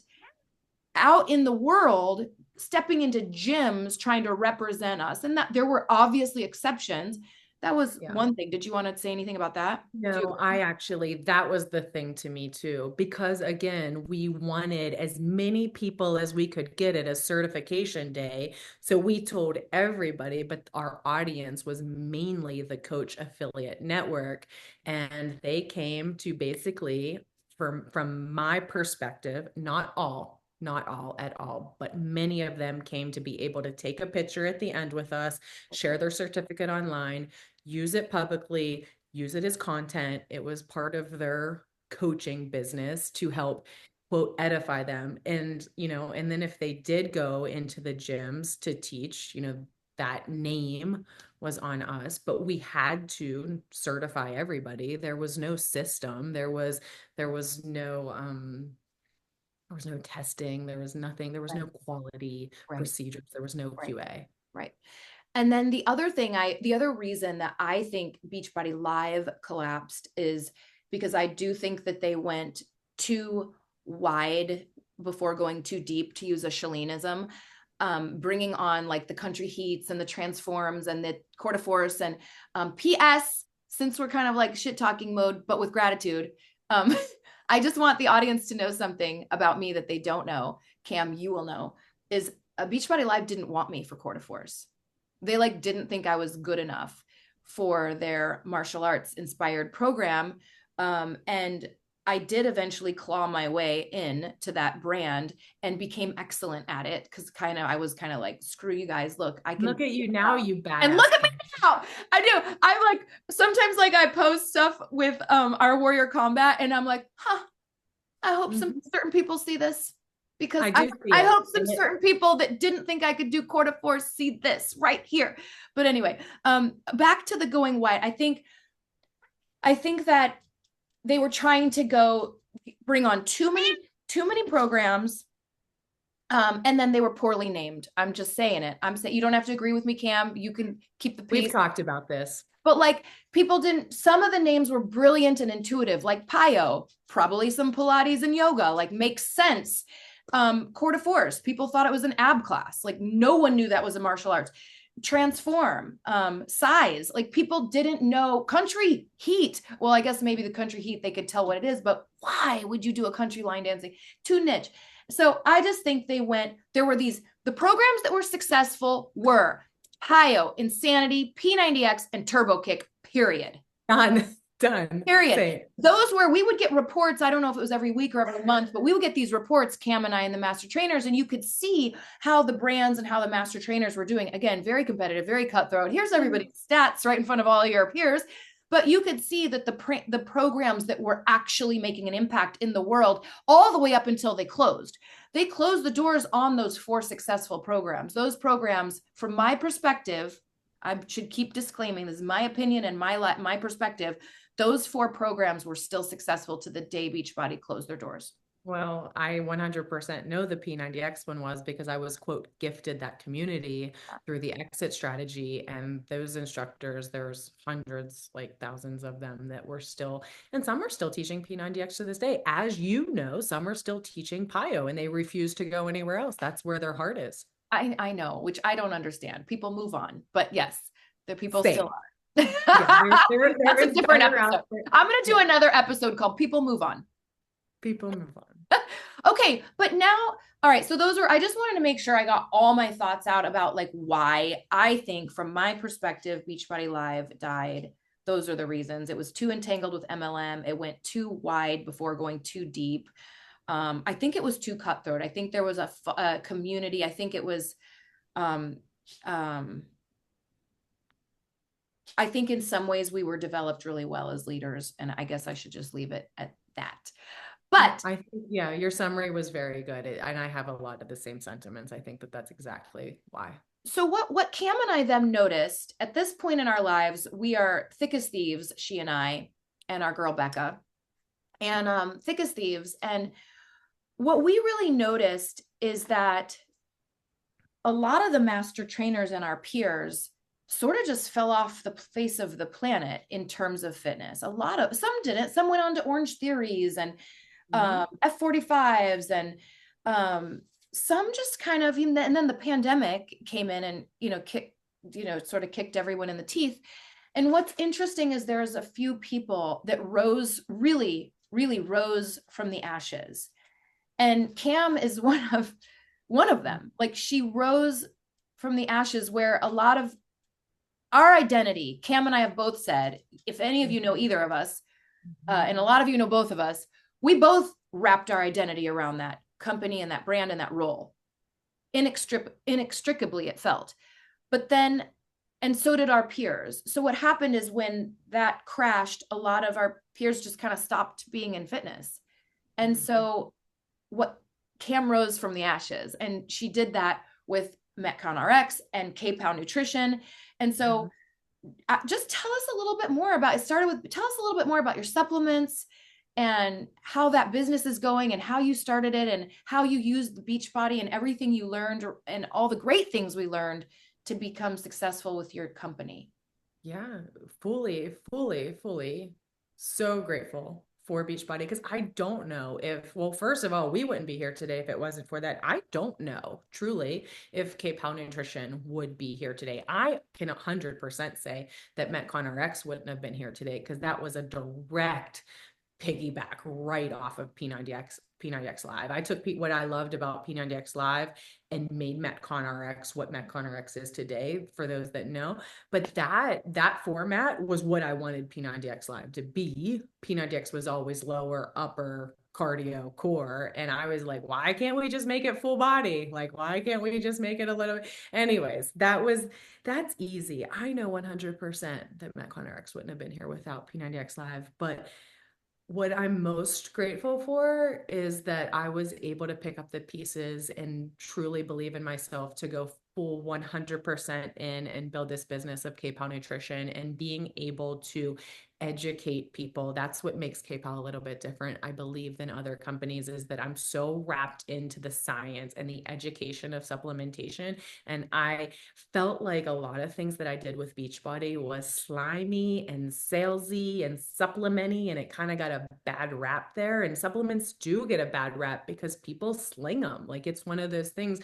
out in the world stepping into gyms trying to represent us, and that there were obviously exceptions. That was Yeah. one thing. Did you want to say anything about that? Do you No, I actually, that was the thing to me too, because again, we wanted as many people as we could get at a certification day. So we told everybody, but our audience was mainly the coach affiliate network. And they came to basically, from my perspective, not all at all, but many of them came to be able to take a picture at the end with us, share their certificate online, use it publicly, use it as content. It was part of their coaching business to help quote edify them. And, and then if they did go into the gyms to teach, that name was on us, but we had to certify everybody. There was no system. There was no testing. There was nothing. There was right, no quality right, procedures. There was no right, QA. right. And then the other reason that I think Beachbody Live collapsed is because I do think that they went too wide before going too deep, to use a Shaleneism, bringing on like the country heats and the transforms and the quarter force. And PS, since we're kind of like shit talking mode, but with gratitude, um, I just want the audience to know something about me that they don't know. Cam, you will know, is Beachbody Live didn't want me for quarter force. They like didn't think I was good enough for their martial arts inspired program. And I did eventually claw my way in to that brand and became excellent at it because I was kind of like, screw you guys, look, I can Look at you now, you and look badass at me Kim. now. I do. I like sometimes like I post stuff with our warrior combat and I'm like, huh, I hope some Mhm. certain people see this because I I, do see I it. hope some And it, certain people that didn't think I could do quarter force see this right here. But anyway, back to the going wide. I think that they were trying to go bring on too many programs. And then they were poorly named. I'm just saying it. I'm saying you don't have to agree with me, Cam. You can keep the we've peace. talked about this. But like people didn't, some of the names were brilliant and intuitive, like Pio, probably some Pilates and yoga, like makes sense. Core de force, people thought it was an ab class. Like no one knew that was a martial arts. Transform, size, like people didn't know. Country heat. Well, I guess maybe the country heat, they could tell what it is, but why would you do a country line dancing? Too niche. So I just think there were the programs that were successful were Pio, Insanity, P90X, and Turbo Kick, period. Done. Done. Period. Say it. Those where we would get reports. I don't know if it was every week or every month, but we would get these reports, Cam and I and the master trainers, and you could see how the brands and how the master trainers were doing. Again, very competitive, very cutthroat. Here's everybody's stats right in front of all your peers. But you could see that the programs that were actually making an impact in the world, all the way up until they closed. They closed the doors on those 4 successful programs. Those programs, from my perspective, I should keep disclaiming this is my opinion and my perspective. Those 4 programs were still successful to the day Beachbody closed their doors. Well, I 100% know the P90X one was because I was, quote, gifted that community through the exit strategy. And those instructors, there's hundreds, like thousands of them that were still, and some are still teaching P90X to this day. As you know, some are still teaching PIO and they refuse to go anywhere else. That's where their heart is. I know, which I don't understand. People move on, but yes, the people still Same. are. Yeah, there That's a is different better episode. out there. I'm going to do Yeah, another episode called People Move On. people move on. Okay, but now, all right, so I just wanted to make sure I got all my thoughts out about like why I think from my perspective Beachbody Live died. Those are the reasons. It was too entangled with MLM. It went too wide before going too deep. I think it was too cutthroat. I think there was a community. I think it was um, um, I think in some ways we were developed really well as leaders, and I guess I should just leave it at that. But I think, yeah, your summary was very good. And I have a lot of the same sentiments. I think that that's exactly why. so what Cam and I then noticed at this point in our lives, we are thick as thieves, she and our girl Becca, and thick as thieves. And what we really noticed is that a lot of the master trainers and our peers sort of just fell off the face of the planet in terms of fitness. Some didn't. Some went on to Orange Theories and Mhm. F45s, and some just kind of, and then the pandemic came in and, sort of kicked everyone in the teeth. And what's interesting is there's a few people that rose, really, really rose from the ashes. And Cam is one of them. Like she rose from the ashes where a lot of our identity, Cam and I have both said, if any of you know either of us, and a lot of you know both of us, we both wrapped our identity around that company and that brand and that role. Inextricably, it felt. But then, and so did our peers. So what happened is when that crashed, a lot of our peers just kind of stopped being in fitness. And so what Cam rose from the ashes, and she did that with Metcon RX and K-Pow Nutrition. And so just tell us a little bit more about it. Tell us a little bit more about your supplements and how that business is going and how you started it and how you used the Beachbody and everything you learned and all the great things we learned to become successful with your company. Yeah, fully, fully, fully. So grateful for Beachbody because I don't know if, well, first of all, we wouldn't be here today if it wasn't for that. I don't know truly if K-Pow Nutrition would be here today. I can 100% say that Metcon RX wouldn't have been here today because that was a direct piggyback right off of P90X Live. I took what I loved about P90X Live and made Metcon RX what Metcon RX is today, for those that know. But that format was what I wanted P90X Live to be. P90X was always lower, upper, cardio, core. And I was like, why can't we just make it full body? Like, why can't we just make it a little? Anyways, that's easy. I know 100% that Metcon RX wouldn't have been here without P90X Live, but what I'm most grateful for is that I was able to pick up the pieces and truly believe in myself to go full 100% in and build this business of K-Pow Nutrition and being able to educate people. That's what makes K-Pow a little bit different, I believe, than other companies, is that I'm so wrapped into the science and the education of supplementation. And I felt like a lot of things that I did with Beachbody was slimy and salesy and supplementy, and it kind of got a bad rap there. And supplements do get a bad rap because people sling them. Like, it's one of those things.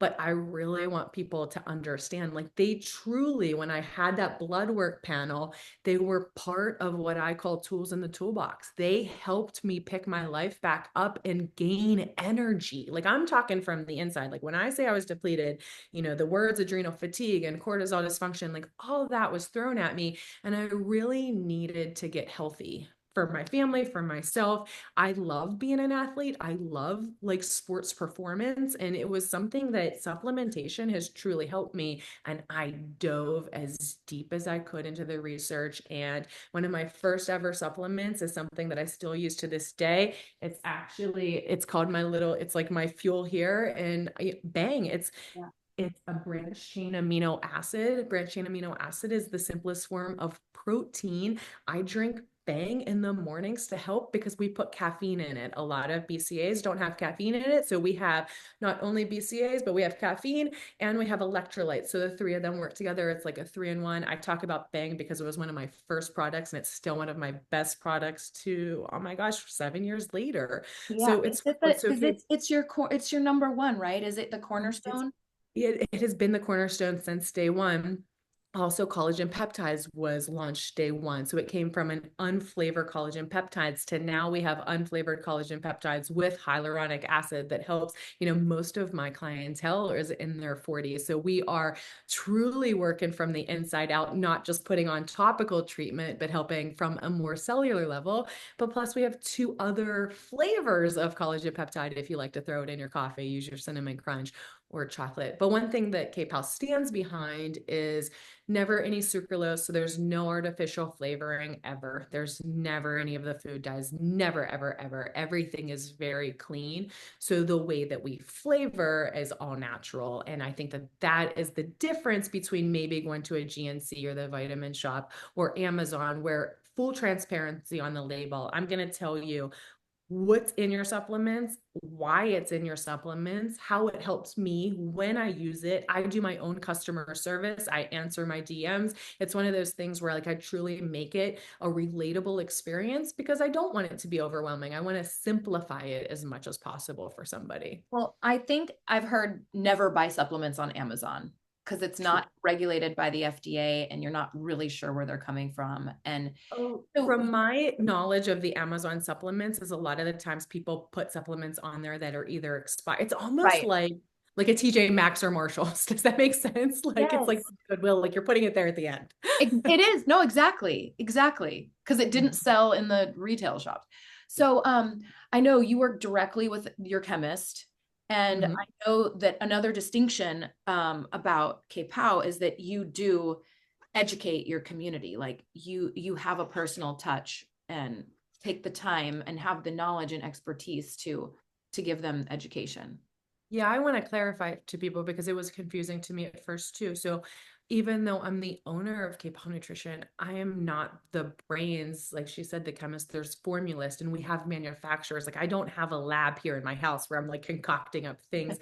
But I really want people to understand, like, they truly, when I had that blood work panel, they were part of what I call tools in the toolbox. They helped me pick my life back up and gain energy. Like, I'm talking from the inside. Like, when I say I was depleted, the words adrenal fatigue and cortisol dysfunction, like, all of that was thrown at me. And I really needed to get healthy for my family, for myself. I love being an athlete. I love like sports performance. And it was something that supplementation has truly helped me. And I dove as deep as I could into the research. And one of my first ever supplements is something that I still use to this day. It's called it's like my fuel here. And bang, Yeah. it's a branched chain amino acid. Branched chain amino acid is the simplest form of protein. I drink Bang in the mornings to help because we put caffeine in it. A lot of BCAs don't have caffeine in it. So we have not only BCAs, but we have caffeine and we have electrolytes. So the three of them work together. It's like a 3-in-1. I talk about Bang because it was one of my first products and it's still one of my best products to, oh my gosh, 7 years later. Yeah. So Is it's it the, so is it's your number one, right? Is it the it's cornerstone? it has been the cornerstone since day one. Also, collagen peptides was launched day one. So it came from an unflavored collagen peptides to now we have unflavored collagen peptides with hyaluronic acid that helps. Most of my clientele is in their 40s. So we are truly working from the inside out, not just putting on topical treatment, but helping from a more cellular level. But plus, we have two other flavors of collagen peptide. If you like to throw it in your coffee, use your cinnamon crunch or chocolate. But one thing that K-Pow stands behind is never any sucralose. So there's no artificial flavoring ever. There's never any of the food dyes, never, ever, ever. Everything is very clean. So the way that we flavor is all natural. And I think that that is the difference between maybe going to a GNC or the vitamin shop or Amazon, where full transparency on the label. I'm going to tell you what's in your supplements, why it's in your supplements, how it helps me when I use it. I do my own customer service. I answer my DMs. It's one of those things where like I truly make it a relatable experience because I don't want it to be overwhelming. I want to simplify it as much as possible for somebody. Well, I think I've heard never buy supplements on Amazon because it's True. not regulated by the FDA and you're not really sure where they're coming from. And Oh, so, from my knowledge of the Amazon supplements, is a lot of the times people put supplements on there that are either expired. It's almost right. like a TJ Maxx or Marshalls. Does that make sense? Like it's like Yes. Goodwill, like you're putting it there at the end. It is. No, exactly. Exactly. Because it didn't sell in the retail shops. So I know you work directly with your chemist. And Mhm. I know that another distinction about K-Pow is that you do educate your community. Like you have a personal touch and take the time and have the knowledge and expertise to give them education. Yeah, I want to clarify to people because it was confusing to me at first too. So even though I'm the owner of Cape Nutrition, I am not the brains. Like she said, the chemist, there's formulists and we have manufacturers. Like I don't have a lab here in my house where I'm like concocting up things.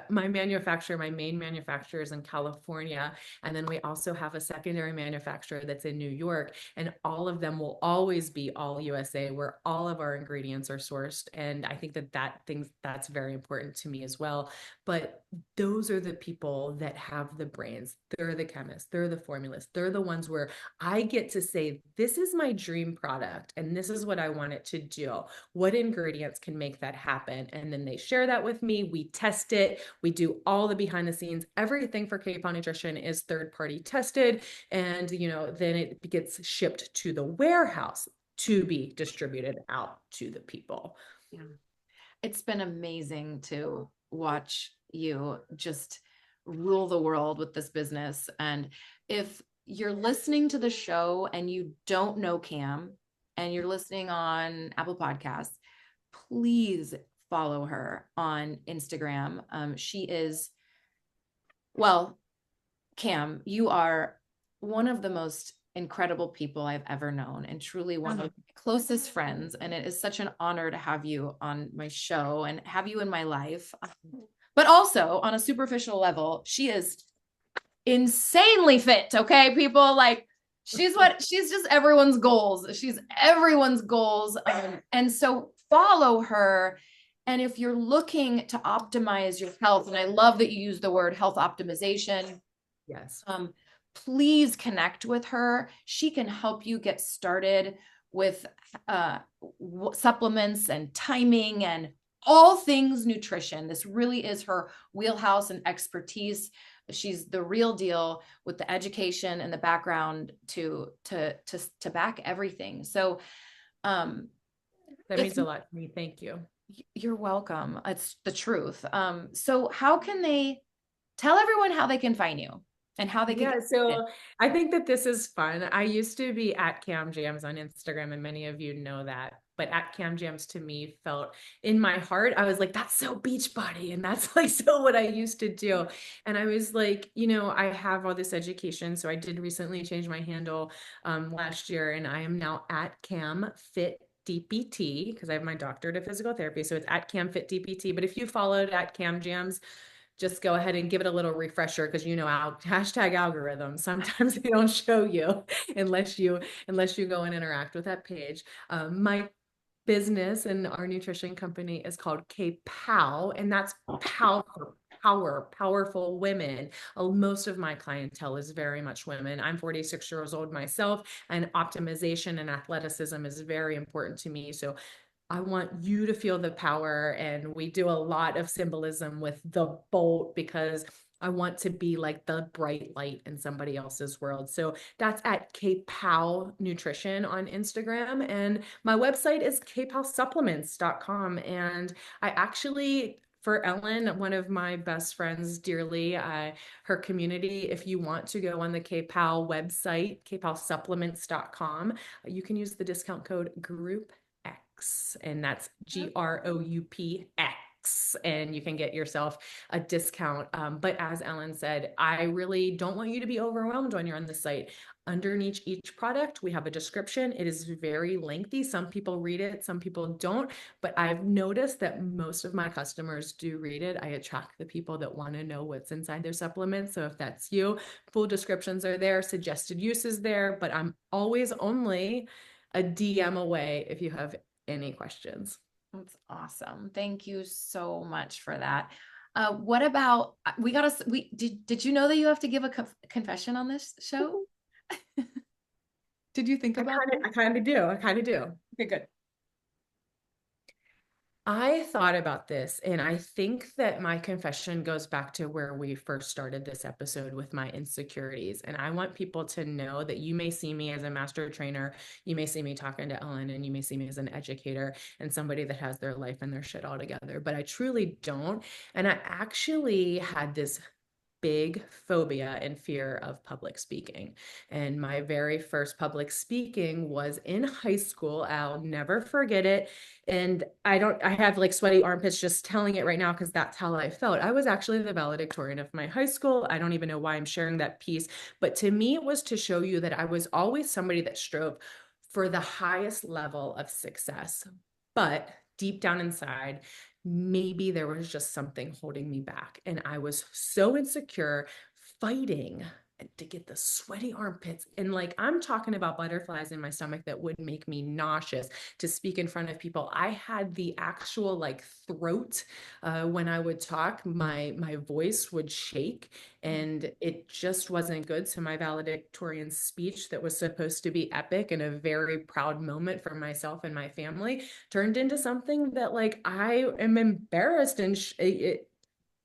My manufacturer, my main manufacturer is in California. And then we also have a secondary manufacturer that's in New York. And all of them will always be all USA, where all of our ingredients are sourced. And I think that's very important to me as well. But those are the people that have the brains. They're the chemists, they're the formulists, they're the ones where I get to say, this is my dream product and this is what I want it to do. What ingredients can make that happen? And then they share that with me. We test it. We do all the behind the scenes. Everything for K-Pow Nutrition is third party tested. And, then it gets shipped to the warehouse to be distributed out to the people. Yeah. It's been amazing to watch you just rule the world with this business. And if you're listening to the show and you don't know Cam and you're listening on Apple Podcasts, please follow her on Instagram. She is, well, Cam, you are one of the most incredible people I've ever known and truly one of my closest friends. And it is such an honor to have you on my show and have you in my life. But also on a superficial level, she is insanely fit. Okay, people, like she's just everyone's goals. She's everyone's goals. And so follow her. And if you're looking to optimize your health, and I love that you use the word health optimization. Yes. Please connect with her. She can help you get started with supplements and timing and all things nutrition. This really is her wheelhouse and expertise. She's the real deal with the education and the background to back everything. So that means a lot to me. Thank you. You're welcome. It's the truth. So how can they tell everyone how they can find you? And how they can so I think that this is fun. I used to be at Cam Jams on Instagram, and many of you know that. But at Cam Jams to me felt in my heart, I was like, that's so Beachbody. And that's like so what I used to do. And I was like, I have all this education. So I did recently change my handle last year, and I am now at Cam Fit DPT because I have my doctorate of physical therapy. So it's at Cam Fit DPT. But if you followed at Cam Jams, just go ahead and give it a little refresher because hashtag algorithms. Sometimes they don't show you unless you go and interact with that page. My business and our nutrition company is called K-Pow, and that's powerful women. Most of my clientele is very much women. I'm 46 years old myself, and optimization and athleticism is very important to me. So I want you to feel the power, and we do a lot of symbolism with the bolt because I want to be like the bright light in somebody else's world. So that's at K-Pow Nutrition on Instagram, and my website is kpowsupplements.com. And I actually, for Ellen, one of my best friends dearly, her community, if you want to go on the K-Pow website, kpowsupplements.com, you can use the discount code GroupX, and that's GROUPX, and you can get yourself a discount. But as Ellen said, I really don't want you to be overwhelmed when you're on the site. Underneath each product, we have a description. It is very lengthy. Some people read it, some people don't, but I've noticed that most of my customers do read it. I attract the people that want to know what's inside their supplements. So if that's you, full descriptions are there, suggested uses there, but I'm always only a DM away if you have any questions. That's awesome. Thank you so much for that. What about did you know that you have to give a confession on this show? Did you think about that? I kind of do. Okay, good. I thought about this, and I think that my confession goes back to where we first started this episode with my insecurities. And I want people to know that you may see me as a master trainer, you may see me talking to Ellen, and you may see me as an educator and somebody that has their life and their shit all together, but I truly don't. And I actually had this big phobia and fear of public speaking. And my very first public speaking was in high school. I'll never forget it. And I have like sweaty armpits just telling it right now because that's how I felt. I was actually the valedictorian of my high school. I don't even know why I'm sharing that piece, but to me, it was to show you that I was always somebody that strove for the highest level of success. But deep down inside, maybe there was just something holding me back. And I was so insecure, fighting to get the sweaty armpits. And like, I'm talking about butterflies in my stomach that would make me nauseous to speak in front of people. I had the actual like throat when I would talk, my voice would shake, and it just wasn't good. So my valedictorian speech that was supposed to be epic and a very proud moment for myself and my family turned into something that like I am embarrassed, and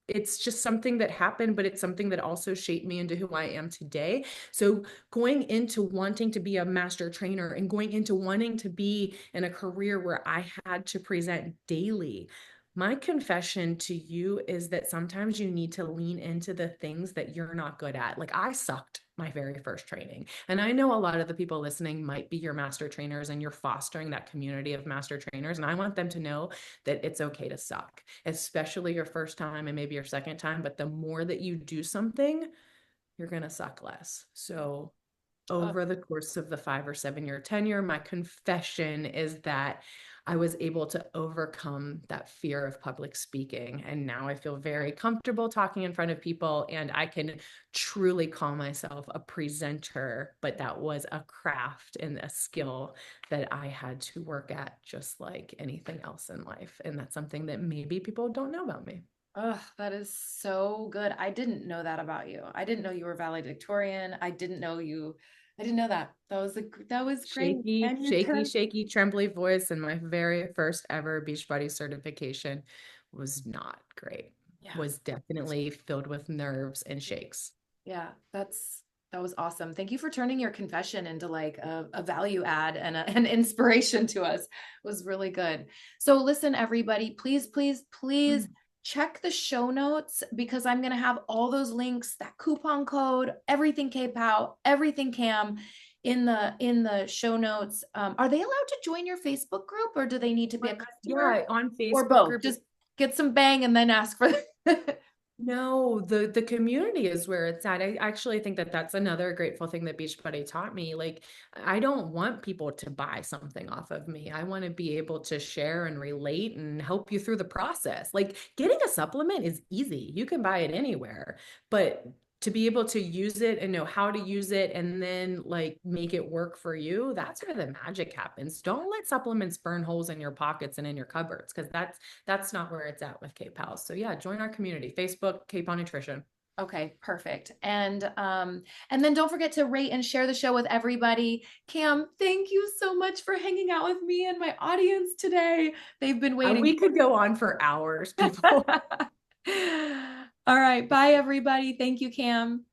it's just something that happened, but it's something that also shaped me into who I am today. So going into wanting to be a master trainer and going into wanting to be in a career where I had to present daily, my confession to you is that sometimes you need to lean into the things that you're not good at. Like I sucked my very first training. And I know a lot of the people listening might be your master trainers and you're fostering that community of master trainers. And I want them to know that it's okay to suck, especially your first time and maybe your second time. But the more that you do something, you're going to suck less. So Oh, over the course of the 5 or 7 year tenure, my confession is that I was able to overcome that fear of public speaking. And now I feel very comfortable talking in front of people, and I can truly call myself a presenter. But that was a craft and a skill that I had to work at, just like anything else in life. And that's something that maybe people don't know about me. oh, that is so good. I didn't know that about you. I didn't know you were valedictorian. I didn't know that. That was great. Shaky, And you're shaky, done. shaky, trembly voice. And my very first ever Beachbody certification was not great, Yeah. was definitely filled with nerves and shakes. Yeah, that was awesome. Thank you for turning your confession into like a value add and an inspiration to us. It was really good. So listen, everybody, please, please, please check the show notes because I'm gonna have all those links, that coupon code, everything KPOW, everything Cam in the show notes. Are they allowed to join your Facebook group or do they need to be a customer Yeah, on or Facebook both? group. Just get some bang and then ask for No, the community is where it's at. I actually think that that's another grateful thing that Beachbody taught me. Like, I don't want people to buy something off of me. I want to be able to share and relate and help you through the process. Like, getting a supplement is easy. You can buy it anywhere, but to be able to use it and know how to use it and then like make it work for you, that's where the magic happens. Don't let supplements burn holes in your pockets and in your cupboards, because that's not where it's at with K-Pals. So yeah, join our community, Facebook, K-Pal Nutrition. Okay, perfect. And then don't forget to rate and share the show with everybody. Cam, thank you so much for hanging out with me and my audience today. They've been waiting. We could go on for hours, people. All right, bye everybody. Thank you, Cam.